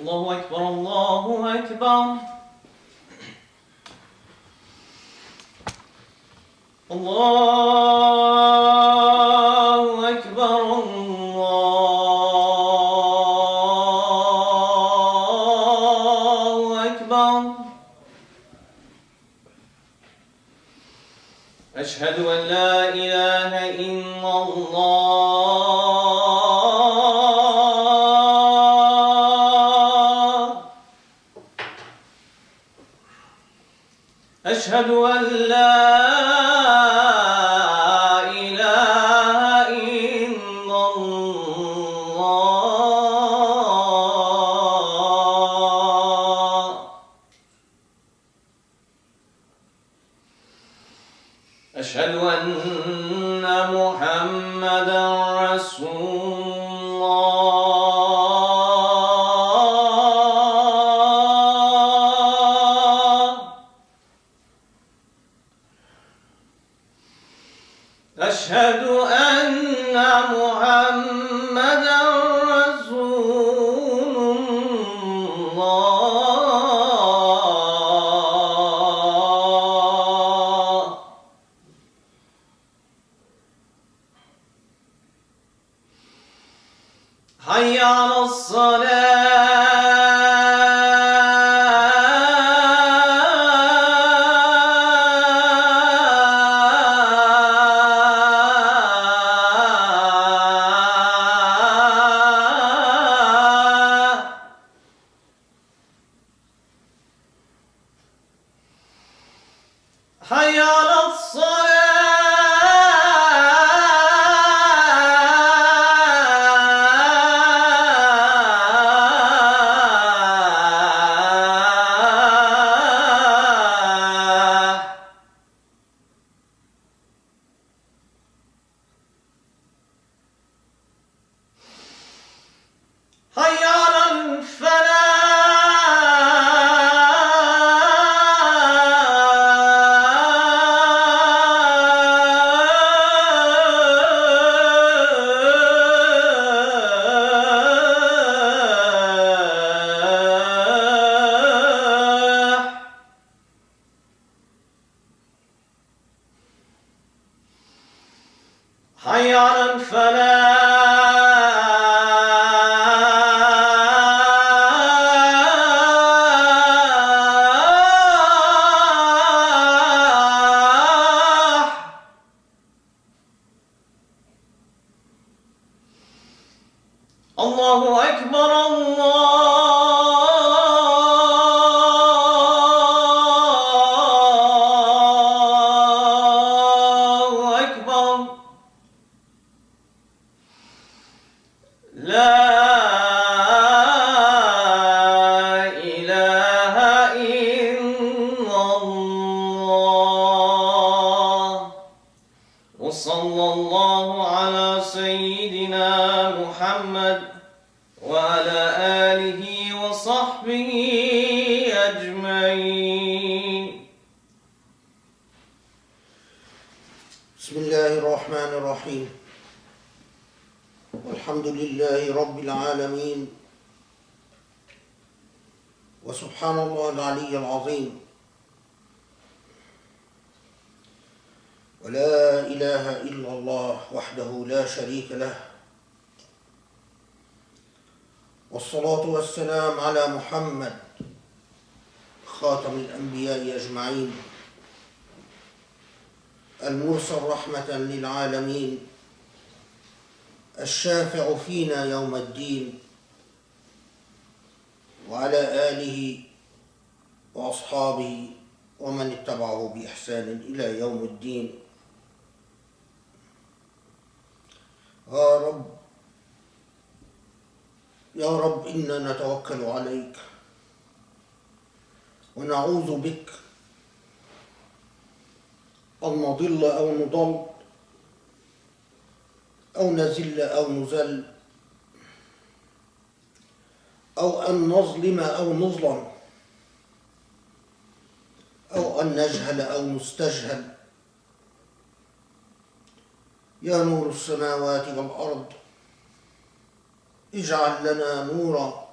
الله أكبر الله أكبر. الله أكبر الله أكبر. أشهد أن لا إله إلا الله. أشهد أن لا أشهد أن محمدًا رسول الله. أشهد أن محمدًا رسول الله. حي على الصلاة. حي على حي على الفلاح. حي على الفلاح. الله أكبر الله أكبر. لا إله إلا الله. وصلى الله على سيدنا محمد وعلى آله وصحبه أجمعين. بسم الله الرحمن الرحيم. والحمد لله رب العالمين. وسبحان الله العلي العظيم. ولا إله إلا الله وحده لا شريك له. والصلاة والسلام على محمد خاتم الأنبياء أجمعين، المرسل رحمة للعالمين، الشافع فينا يوم الدين، وعلى آله وأصحابه ومن اتبعه بإحسان إلى يوم الدين. يا رب يا رب إنا نتوكل عليك ونعوذ بك أن نضل أو نضل أو نزل أو نزل أو أن نظلم أو نظلم أو أن نجهل أو نستجهل. يا نور السماوات والأرض اجعل لنا نورا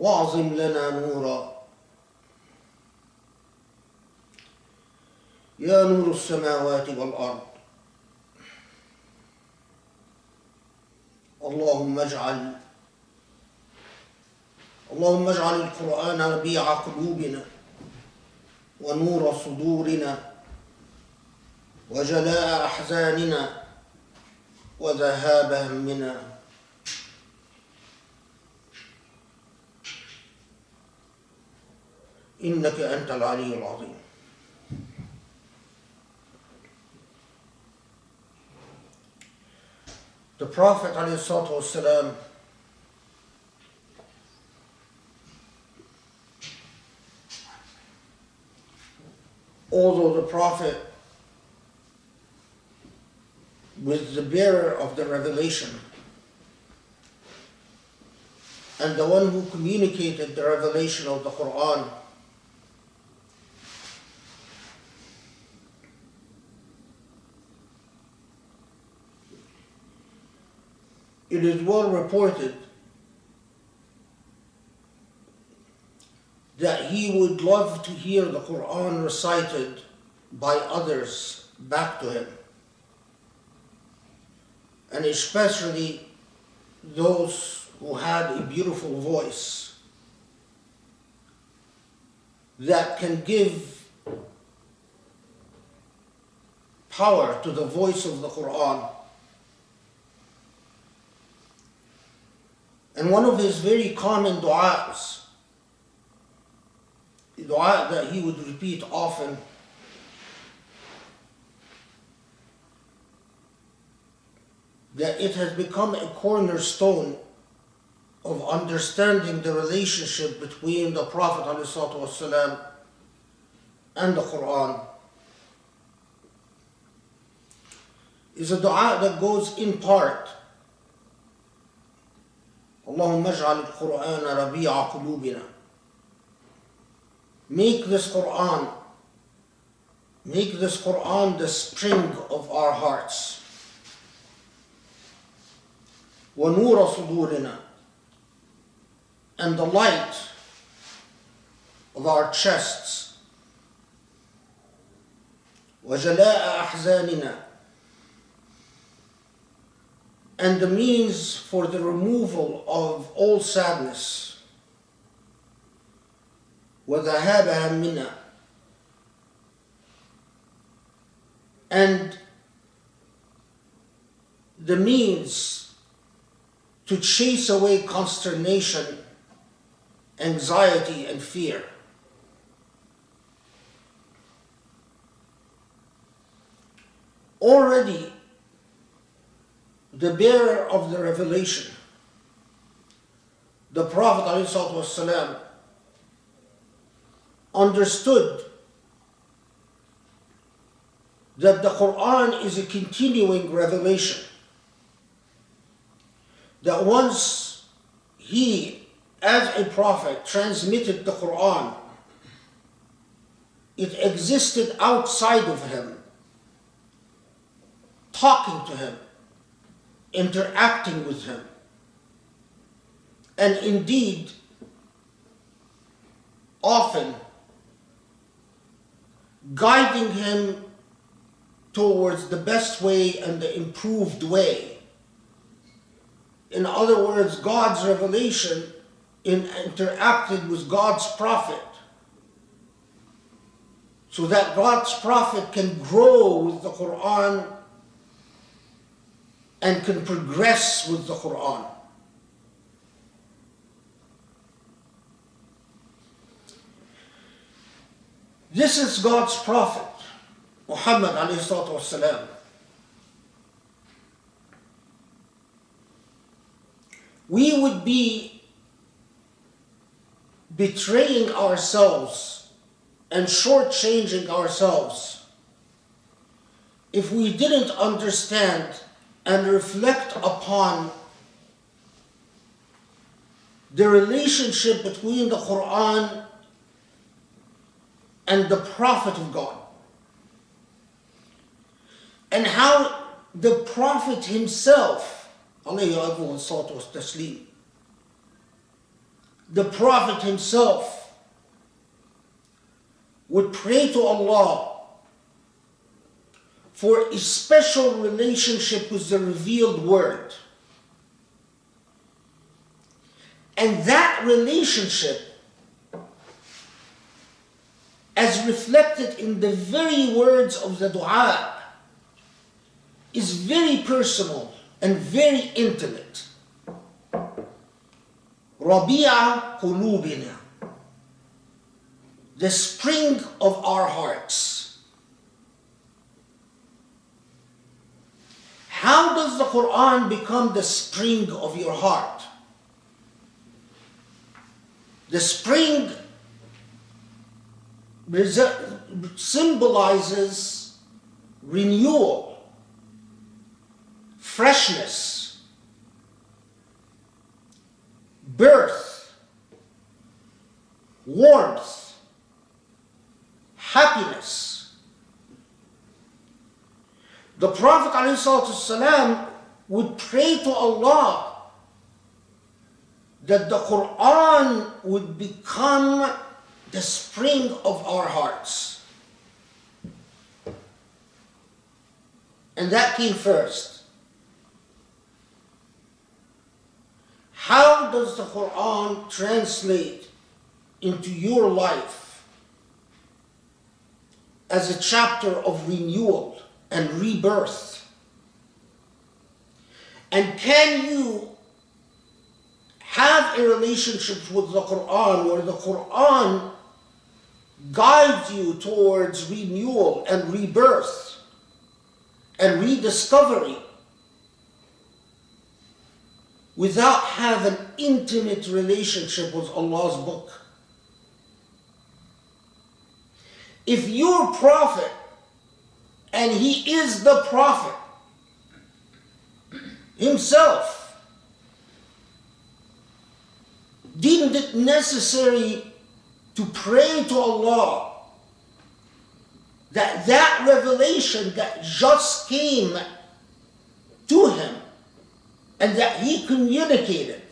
وأعظم لنا نورا يا نور السماوات والأرض اللهم اجعل القرآن ربيع قلوبنا ونور صدورنا وجلاء أحزاننا وذهاب همنا إنك أنت العلي العظيم. The Prophet ﷺ, although the Prophet was the bearer of the revelation and the one who communicated the revelation of the Quran, it is well reported that he would love to hear the Quran recited by others back to him, and especially those who had a beautiful voice that can give power to the voice of the Quran. And one of his very common du'as, the dua that he would repeat often, that it has become a cornerstone of understanding the relationship between the Prophet ﷺ and the Quran, is a dua that goes in part, اللهم اجعل القرآن ربيع قلوبنا. Make this Quran the spring of our hearts. وَنُورَ صُدُورِنَا, and the light of our chests. وَجَلَاءَ أَحْزَانِنَا, and the means for the removal of all sadness. وَذَهَابَ هَمِّنَا, and the means to chase away consternation, anxiety, and fear. Already, the bearer of the revelation, the Prophet ﷺ, understood that the Quran is a continuing revelation, that once he, as a prophet, transmitted the Quran, it existed outside of him, talking to him, interacting with him, and indeed often guiding him towards the best way and the improved way. In other words, God's revelation interacted with God's prophet so that God's prophet can grow with the Quran and can progress with the Quran. This is God's prophet, Muhammad ﷺ. We would be betraying ourselves and shortchanging ourselves if we didn't understand and reflect upon the relationship between the Quran and the Prophet of God, and how the Prophet himself, alayhi salatu was taslim, the Prophet himself would pray to Allah for a special relationship with the revealed word. And that relationship, as reflected in the very words of the dua, is very personal and very intimate. Rabi'a qulubina, the spring of our hearts. How does the Quran become the spring of your heart? The spring symbolizes renewal, freshness, birth, warmth, happiness. The Prophet ﷺ would pray to Allah that the Quran would become the spring of our hearts. And that came first. How does the Quran translate into your life as a chapter of renewal and rebirth? And can you have a relationship with the Quran where the Quran guides you towards renewal and rebirth and rediscovery without having an intimate relationship with Allah's book? If your prophet, and he is the prophet himself, deemed it necessary to pray to Allah that that revelation that just came to him and that he communicated,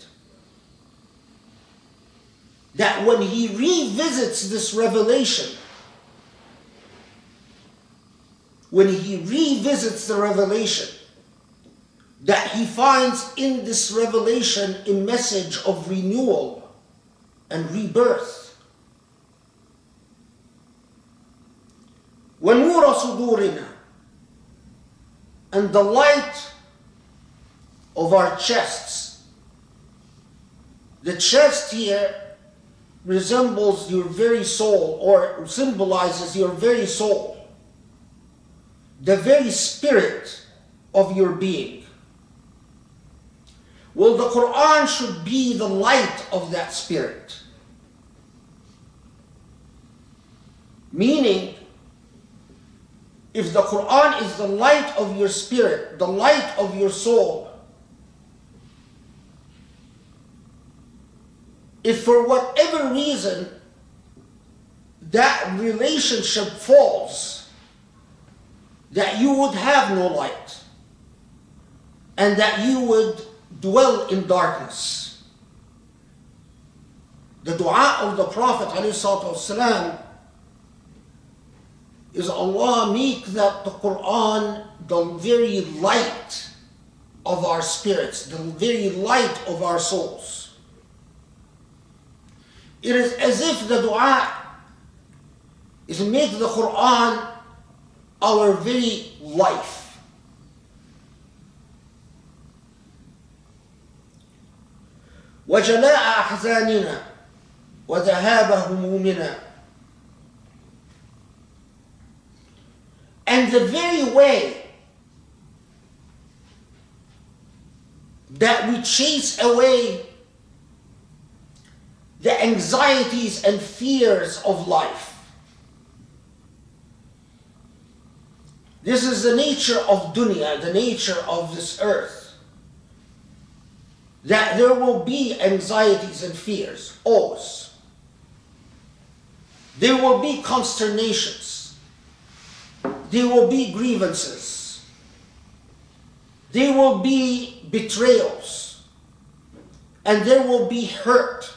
that when he revisits this revelation, that he finds in this revelation a message of renewal and rebirth. وَنُورَ صُدُورِنَا, and the light of our chests. The chest here resembles your very soul, or symbolizes your very soul, the very spirit of your being. Well, the Quran should be the light of that spirit. Meaning, if the Quran is the light of your spirit, the light of your soul, if for whatever reason that relationship falls, that you would have no light, and that you would dwell in darkness. The dua of the Prophet ﷺ is, Allah, make that the Quran the very light of our spirits, the very light of our souls. It is as if the dua is to make the Quran our very life. وَجَلَاءَ أَحْزَانِنَا وَذَهَابَ هُمُومِنَا. And the very way that we chase away the anxieties and fears of life. This is the nature of dunya, the nature of this earth. That there will be anxieties and fears, always. There will be consternations. There will be grievances. There will be betrayals. And there will be hurt.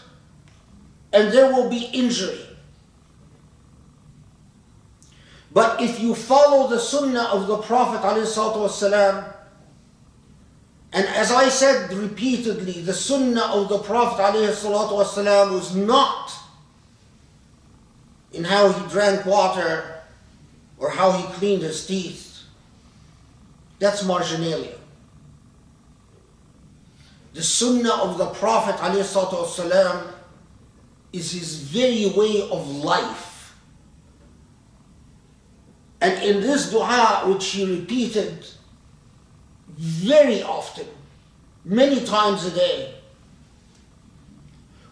and there will be injury. But if you follow the sunnah of the Prophet ﷺ, and as I said repeatedly, the sunnah of the Prophet ﷺ was not in how he drank water or how he cleaned his teeth. That's marginalia. The sunnah of the Prophet ﷺ is his very way of life. And in this dua, which he repeated very often, many times a day,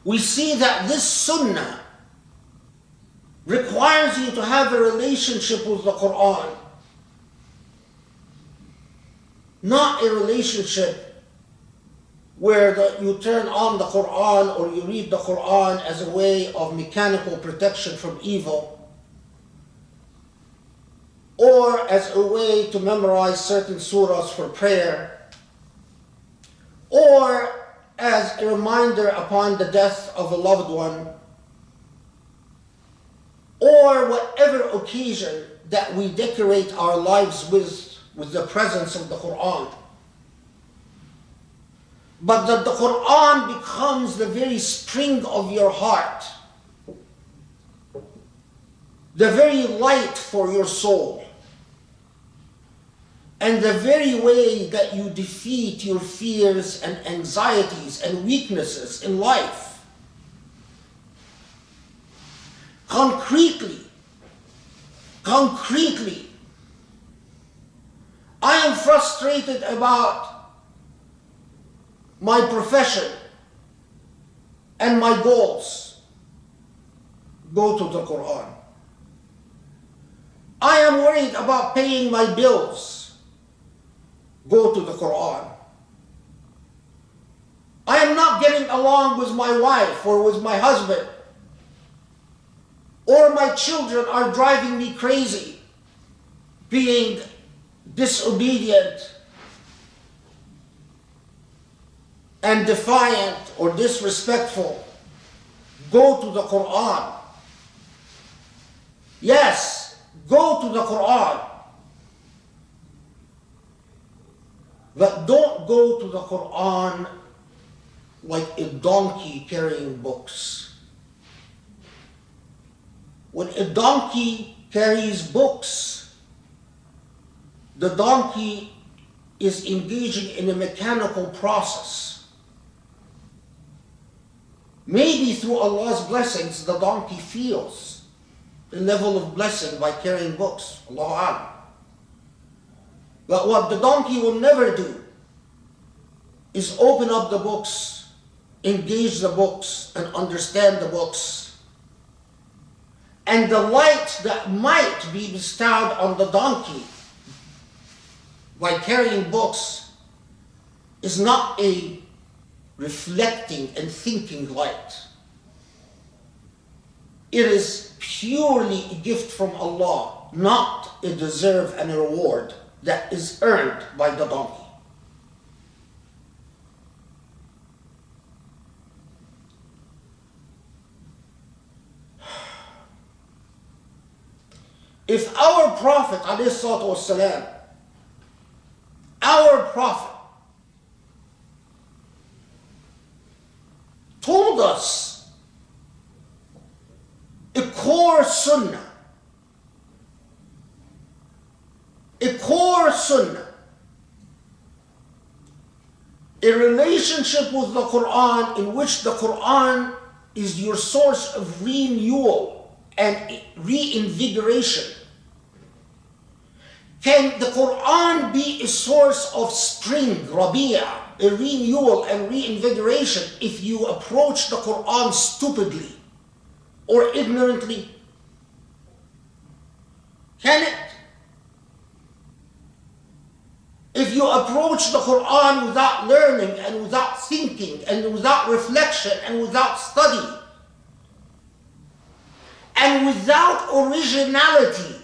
we see that this sunnah requires you to have a relationship with the Quran, not a relationship where you turn on the Quran or you read the Quran as a way of mechanical protection from evil, or as a way to memorize certain surahs for prayer, or as a reminder upon the death of a loved one, or whatever occasion that we decorate our lives with the presence of the Quran. But that the Quran becomes the very spring of your heart, the very light for your soul, and the very way that you defeat your fears and anxieties and weaknesses in life. Concretely, I am frustrated about my profession and my goals. Go to the Quran. I am worried about paying my bills. Go to the Quran. I am not getting along with my wife or with my husband, or my children are driving me crazy, being disobedient and defiant or disrespectful. Go to the Quran. Yes, go to the Quran. But don't go to the Quran like a donkey carrying books. When a donkey carries books, the donkey is engaging in a mechanical process. Maybe through Allah's blessings, the donkey feels the level of blessing by carrying books. Allahu A'lam. But what the donkey will never do is open up the books, engage the books, and understand the books. And the light that might be bestowed on the donkey by carrying books is not a reflecting and thinking light. It is purely a gift from Allah, not a deserve and a reward that is earned by the donkey. If our Prophet ﷺ, our Prophet, told us a core sunnah, a relationship with the Quran in which the Quran is your source of renewal and reinvigoration. Can the Quran be a source of spring, rabi'ah, a renewal and reinvigoration if you approach the Quran stupidly or ignorantly? Can it? If you approach the Quran without learning and without thinking and without reflection and without study and without originality,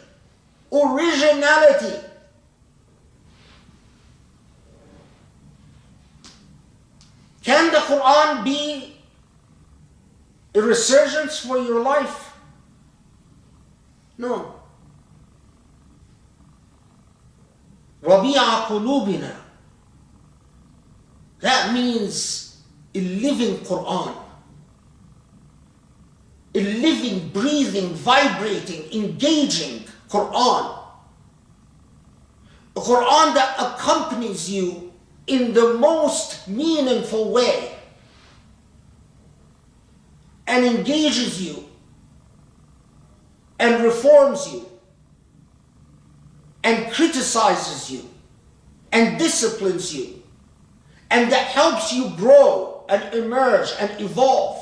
can the Quran be A resurgence for your life? No. Rabi'a qulubina. That means a living Quran. A living, breathing, vibrating, engaging Quran. A Quran that accompanies you in the most meaningful way and engages you and reforms you and criticizes you and disciplines you and that helps you grow and emerge and evolve.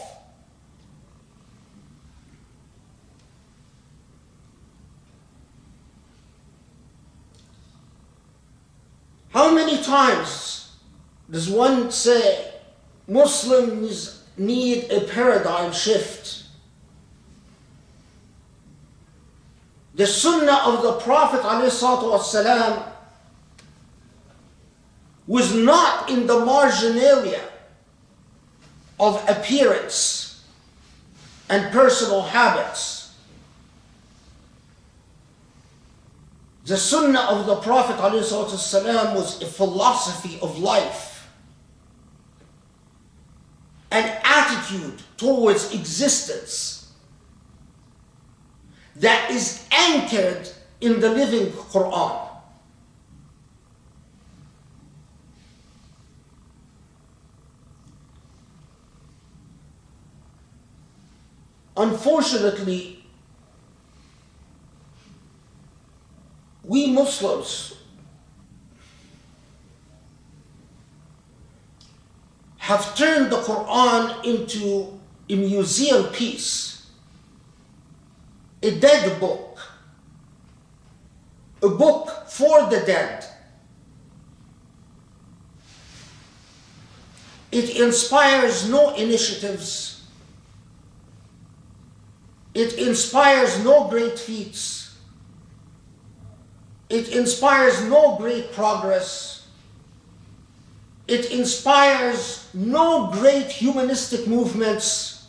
How many times does one say Muslims need a paradigm shift? The sunnah of the Prophet ﷺ was not in the marginalia of appearance and personal habits. The sunnah of the Prophet ﷺ was a philosophy of life, an attitude towards existence that is anchored in the living Quran. Unfortunately, we Muslims have turned the Quran into a museum piece, a dead book, a book for the dead. It inspires no initiatives. It inspires no great feats. It inspires no great progress. It inspires no great humanistic movements.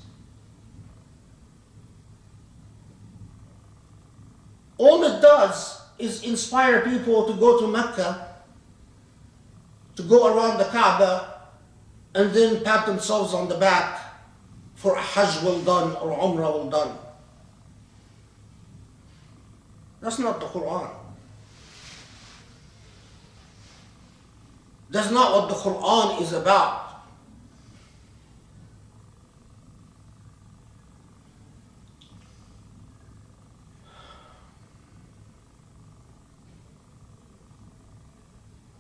All it does is inspire people to go to Mecca, to go around the Kaaba, and then pat themselves on the back for a Hajj well done or Umrah well done. That's not the Quran. That's not what the Quran is about.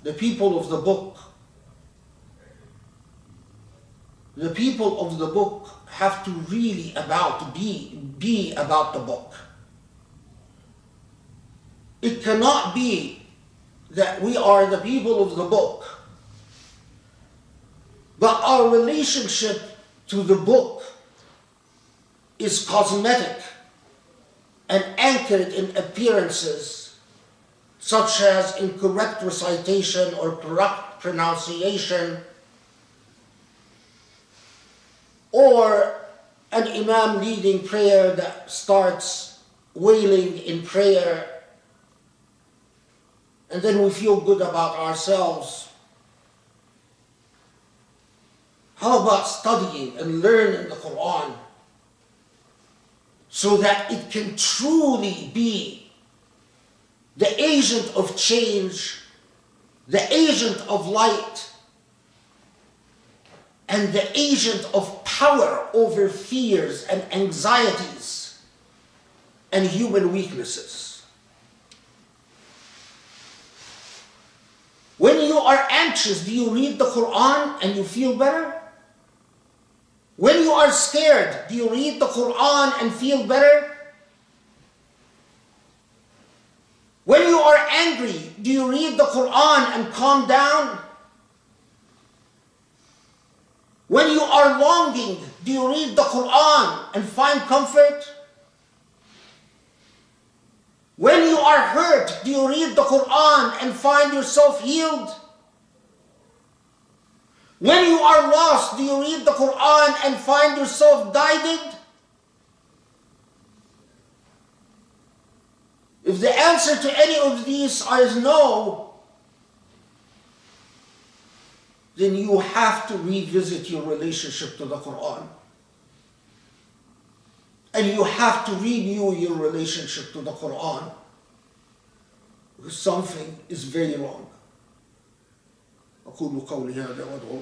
The people of the book have to really be about the book. It cannot be that we are the people of the book, but our relationship to the book is cosmetic and anchored in appearances, such as incorrect recitation or corrupt pronunciation, or an imam leading prayer that starts wailing in prayer, and then we feel good about ourselves. How about studying and learning the Quran so that it can truly be the agent of change, the agent of light, and the agent of power over fears and anxieties and human weaknesses? When you are anxious, do you read the Quran and you feel better? When you are scared, do you read the Quran and feel better? When you are angry, do you read the Quran and calm down? When you are longing, do you read the Quran and find comfort? When you are hurt, do you read the Quran and find yourself healed? When you are lost, do you read the Quran and find yourself guided? If the answer to any of these is no, then you have to revisit your relationship to the Quran. And you have to renew your relationship to the Quran. Because something is very wrong. أقول قولي هذا وأدعو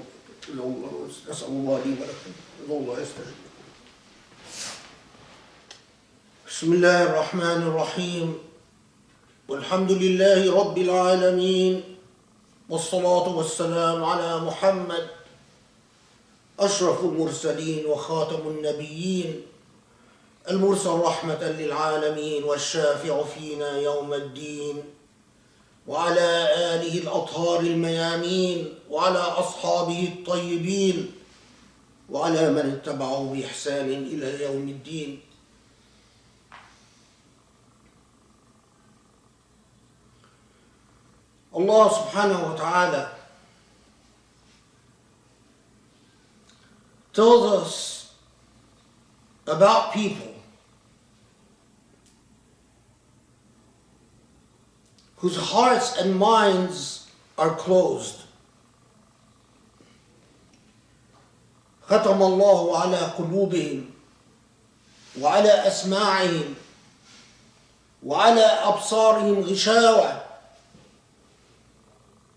إلى الله أسأل الله لي ولكم إلى الله يستجيب. بسم الله الرحمن الرحيم. والحمد لله رب العالمين والصلاة والسلام على محمد أشرف المرسلين وخاتم النبيين المرسل رحمة للعالمين والشافع فينا يوم الدين وعلى آله الأطهار الميامين وعلى أصحابه الطيبين وعلى من اتبعوا بإحسان إلى يوم الدين. Allah subhanahu wa ta'ala tells us about people whose hearts and minds are closed. ختم الله على قلوبهم وعلى أسماعهم وعلى أبصارهم غشاوة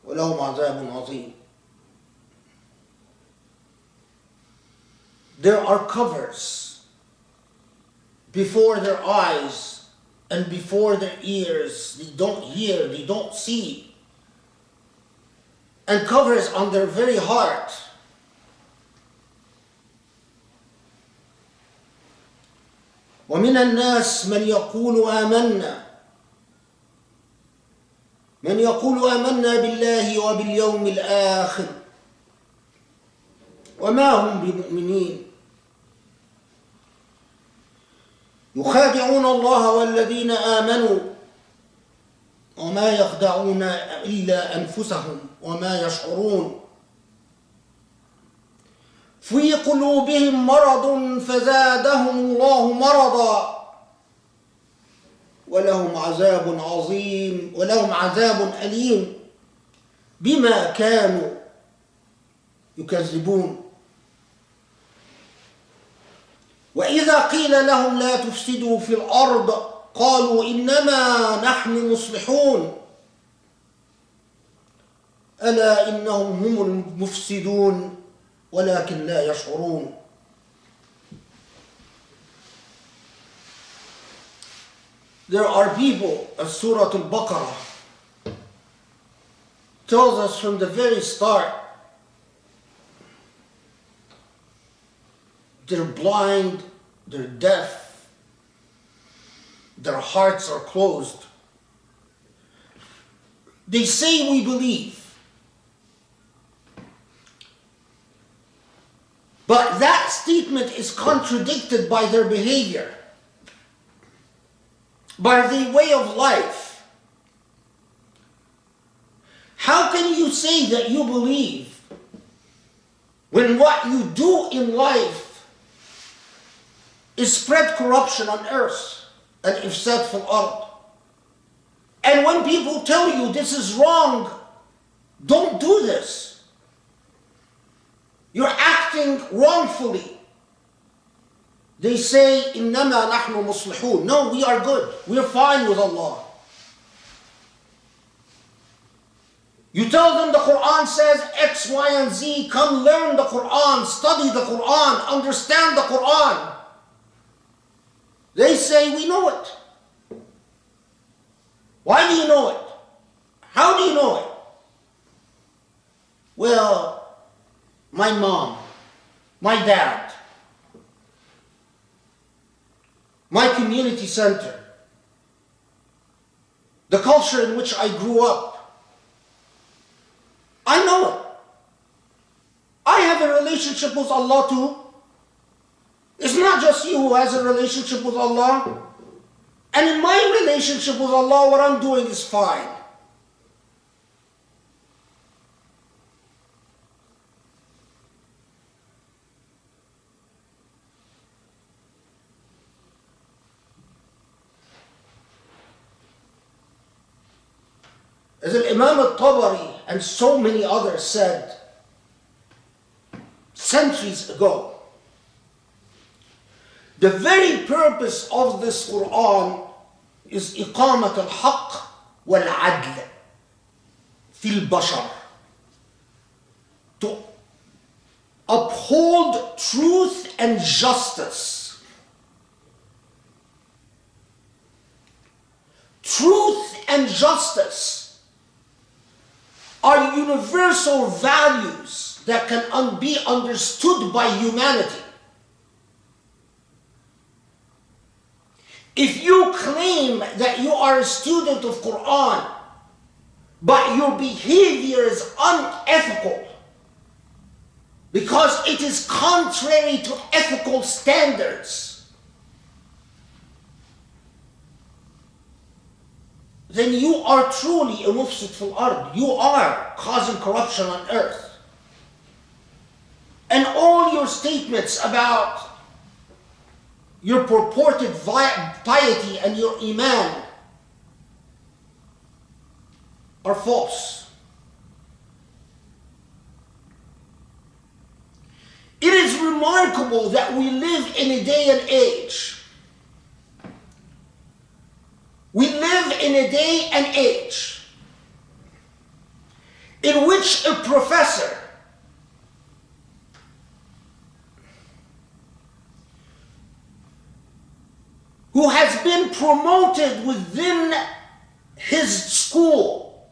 ولهم عذاب عظيم. There are covers before their eyes and before their ears. They don't hear, they don't see. And covers on their very heart. ومن الناس من يقول آمنا بالله وباليوم الآخر وما هم بمؤمنين يخادعون الله والذين آمنوا وما يخدعون إلا أنفسهم وما يشعرون في قلوبهم مرض فزادهم الله مرضا ولهم عذاب أليم بما كانوا يكذبون. وإذا قيل لهم لا تفسدوا في الأرض قالوا إنما نحن مصلحون ألا إنهم هم المفسدون ولكن لا يشعرون. There are people, as Surah Al-Baqarah tells us from the very start, they're blind, they're deaf, their hearts are closed. They say we believe. But that statement is contradicted by their behavior, by their way of life. How can you say that you believe when what you do in life is spread corruption on earth and ifsad fil ard? And when people tell you this is wrong, don't do this, you're acting wrongfully, they say, إِنَّمَا نَحْنُ مُصْلِحُونَ. No, we are good. We're fine with Allah. You tell them the Quran says X, Y, and Z. Come learn the Quran, study the Quran, understand the Quran. They say, we know it. Why do you know it? How do you know it? Well, my mom, my dad, my community center, the culture in which I grew up, I know it. I have a relationship with Allah too. It's not just you who has a relationship with Allah. And in my relationship with Allah, what I'm doing is fine. as Imam al-Tabari and so many others said centuries ago, the very purpose of this Quran is إقامة الحق والعدل في البشر, to uphold truth and justice. Truth and justice are universal values that can be understood by humanity. If you claim that you are a student of Quran, but your behavior is unethical because it is contrary to ethical standards, then you are truly a mufsid fil ard. You are causing corruption on earth. And all your statements about your purported piety and your iman are false. It is remarkable that we live in a day and age. We live in a day and age in which a professor who has been promoted within his school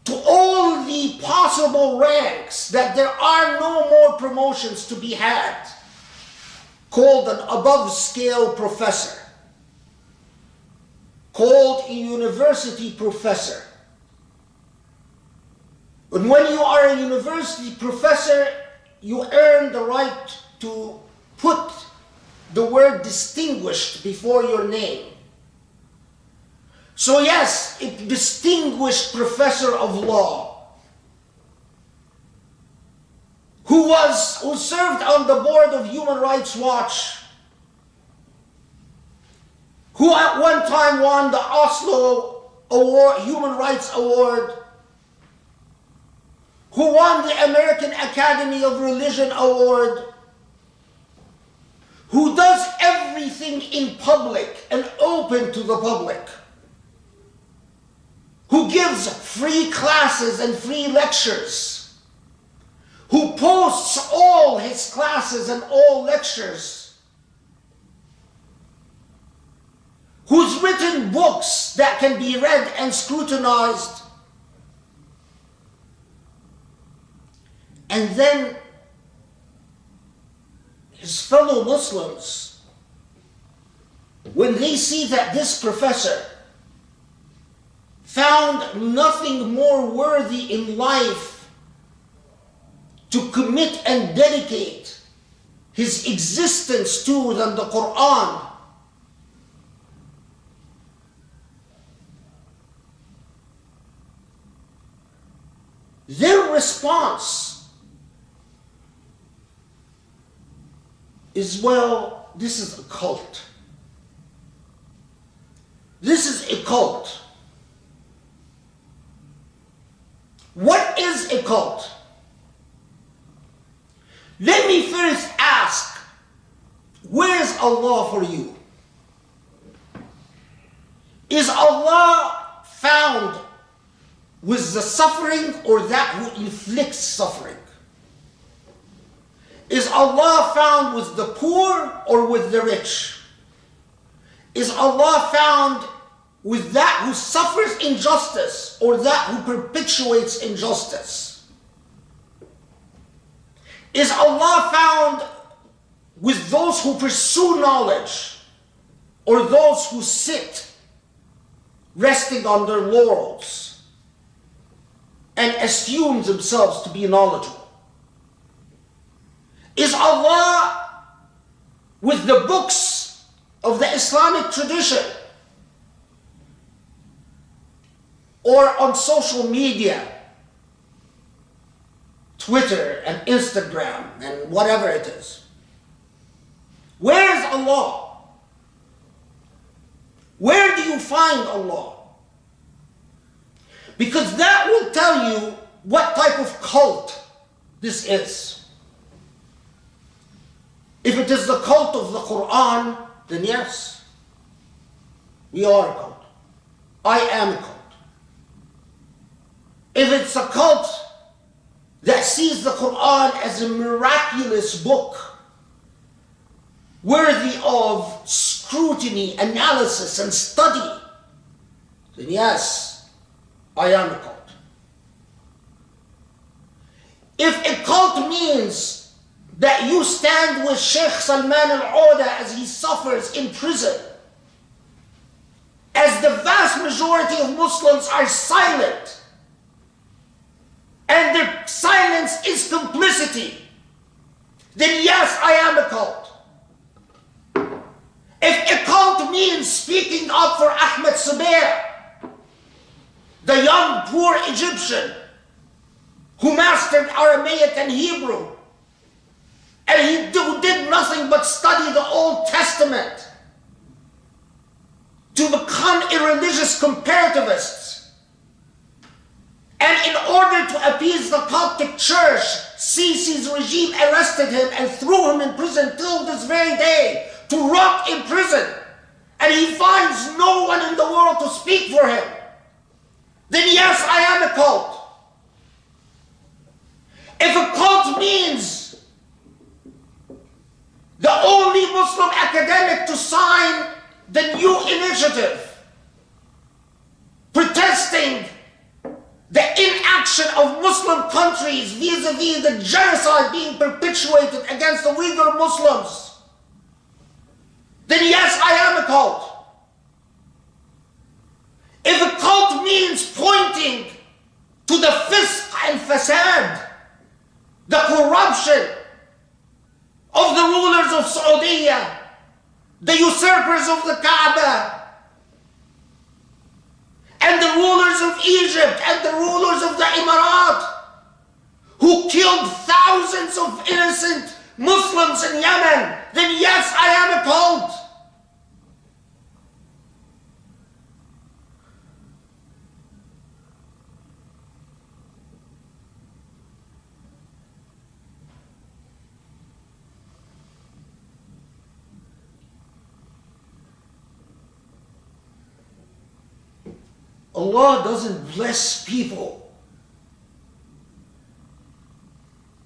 to all the possible ranks, that there are no more promotions to be had, called an above-scale professor, called a university professor. And when you are a university professor, you earn the right to put the word distinguished before your name. So yes, a distinguished professor of law who served on the board of Human Rights Watch, who at one time won the Oslo Award, Human Rights Award, who won the American Academy of Religion Award, who does everything in public and open to the public, who gives free classes and free lectures, who posts all his classes and all lectures, who's written books that can be read and scrutinized, and then his fellow Muslims, when they see that this professor found nothing more worthy in life to commit and dedicate his existence to than the Quran, their response is, well, this is a cult. This is a cult. What is a cult? Let me first ask, where is Allah for you? Is Allah found with the suffering or that who inflicts suffering? Is Allah found with the poor or with the rich? Is Allah found with that who suffers injustice or that who perpetuates injustice? Is Allah found with those who pursue knowledge or those who sit resting on their laurels and assume themselves to be knowledgeable? Is Allah with the books of the Islamic tradition or on social media, Twitter and Instagram and whatever it is? Where is Allah? Where do you find Allah? Because that will tell you what type of cult this is. If it is the cult of the Quran, then yes, we are a cult. I am a cult. If it's a cult that sees the Quran as a miraculous book, worthy of scrutiny, analysis, and study, then yes, I am a cult. If a cult means that you stand with Sheikh Salman Alodah as he suffers in prison, as the vast majority of Muslims are silent, and their silence is complicity, then yes, I am a cult. If a cult means speaking up for Ahmed Sabir, the young poor Egyptian who mastered Aramaic and Hebrew, and he did nothing but study the Old Testament to become irreligious comparativists, and in order to appease the Coptic Church, Sisi's regime arrested him and threw him in prison till this very day, to rot in prison, and he finds no one in the world to speak for him, then yes, I am a cult. If a cult means the only Muslim academic to sign the new initiative protesting the inaction of Muslim countries vis-a-vis the genocide being perpetuated against the Uyghur Muslims, then yes, I am a cult. If a cult means pointing to the fisq and fasad, the corruption of the rulers of Saudi, the usurpers of the Kaaba, and the rulers of Egypt, and the rulers of the Emirat, who killed thousands of innocent Muslims in Yemen, then yes, I am a cult. Allah doesn't bless people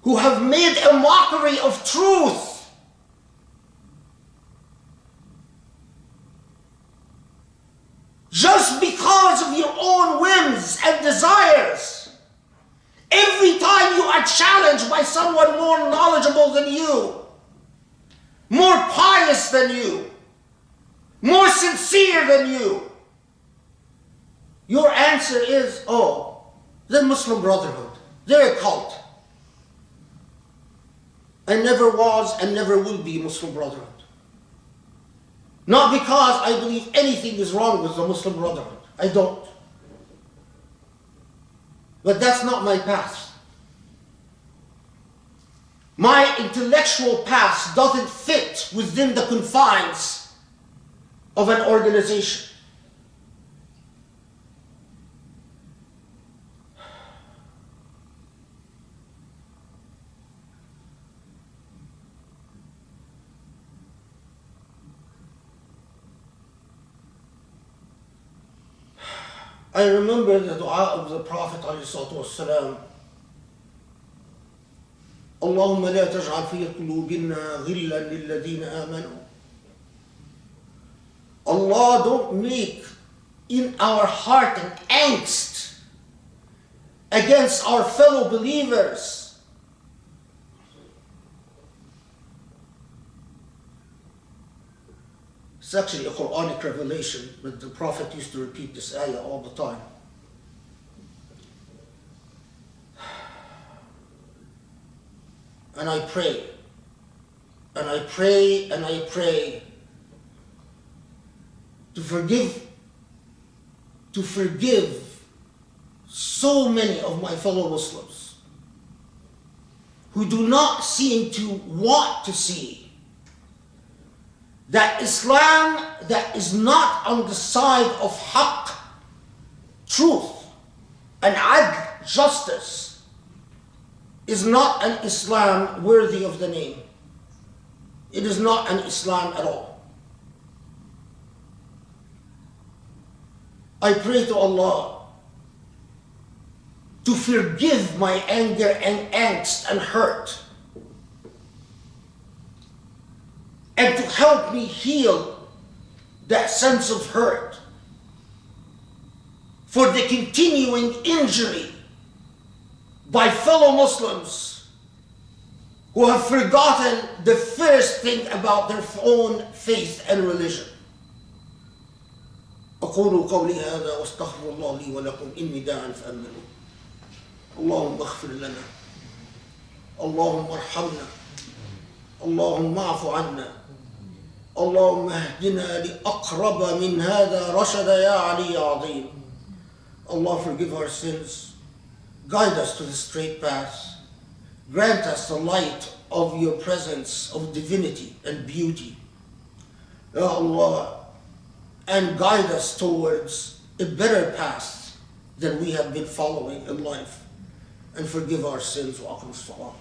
who have made a mockery of truth. Just because of your own whims and desires. Every time you are challenged by someone more knowledgeable than you, more pious than you, more sincere than you, your answer is, oh, the Muslim Brotherhood, they're a cult. I never was and never will be Muslim Brotherhood. Not because I believe anything is wrong with the Muslim Brotherhood. I don't. But that's not my path. My intellectual path doesn't fit within the confines of an organization. I remember the dua of the Prophet ﷺ. اللهم لا تجعل في قلوبنا غلا للذين آمنوا. Allah, don't make in our heart an angst against our fellow believers. It's actually a Quranic revelation, but the Prophet used to repeat this ayah all the time. And I pray, and I pray, and I pray to forgive so many of my fellow Muslims who do not seem to want to see that Islam that is not on the side of haqq, truth, and adl, justice, is not an Islam worthy of the name. It is not an Islam at all. I pray to Allah to forgive my anger and angst and hurt, and to help me heal that sense of hurt for the continuing injury by fellow Muslims who have forgotten the first thing about their own faith and religion. أقول قولي هذا واستغفر الله لي ولكم إني داع فأمنوا. اللهم اغفر لنا، اللهم ارحمنا، اللهم اعف عنا، اللهم اهدنا لأقرب من هذا رشدا يا علي عظيم. Allah, forgive our sins, guide us to the straight path, grant us the light of your presence of divinity and beauty, Ya Allah, and guide us towards a better path than we have been following in life, and forgive our sins. Wa aqim as-salah.